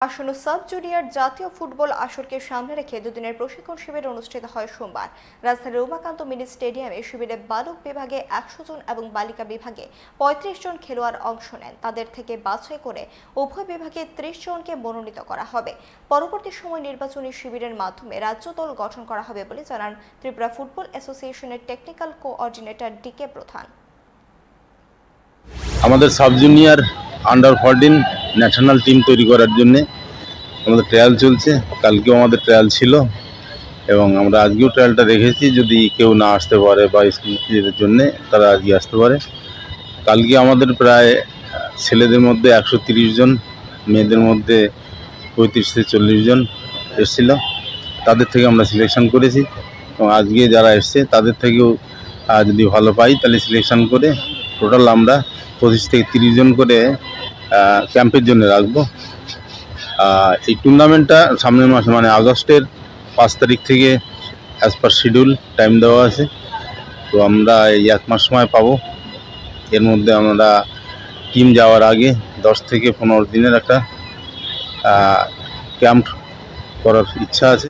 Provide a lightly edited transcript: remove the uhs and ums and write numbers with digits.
আসন্ন sub junior জাতীয় football আসরকে সামনে রেখে দুদিনের প্রশিক্ষণ শিবির অনুষ্ঠিত হয় সোমবার। রাজধানীর উমাকান্ত মিনি স্টেডিয়ামে শিবিরে বালক বিভাগে 100 জন এবং বালিকা বিভাগে 35 জন খেলোয়াড় অংশ নেন। তাদের থেকে বাছাই করে উভয় বিভাগে 30 জনকে মনোনীত করা হবে। পরবর্তী সময় নির্বাচনী শিবিরের মাধ্যমে রাজ্য দল গঠন করা হবে বলে জানান ত্রিপুরা ফুটবল অ্যাসোসিয়েশনের টেকনিক্যাল কোঅর্ডিনেটর ডিকে প্রধান। আমাদের sub junior under 14 national team তৈরি করার জন্য আমাদের ট্রায়াল চলছে। কালকেও আমাদের ট্রায়াল ছিল এবং আমরা আজকেও ট্রায়ালটা রেখেছি। যদি কেউ না আসতে পারে বা স্কুলের জন্য তারা আজকে আসতে পারে। কালকে আমাদের প্রায় ছেলেদের মধ্যে 130 জন, মেয়েদের মধ্যে 35 থেকে 40 জন এসেছিল। তাদের থেকে আমরা সিলেকশন করেছি এবং আজকে যারা এসছে তাদের থেকেও যদি ভালো পাই তাহলে সিলেকশন করে টোটাল আমরা 25 থেকে 30 জন করে ক্যাম্পের জন্য রাখবো। এই টুর্নামেন্টটা সামনের মাসে মানে আগস্টের 5 তারিখ থেকে অ্যাজ পার শিডিউল টাইম দেওয়া আছে। তো আমরা এই 1 মাস সময় পাবো। এর মধ্যে আমরা টিম যাওয়ার আগে 10 থেকে 15 দিনের একটা ক্যাম্প করার ইচ্ছা আছে।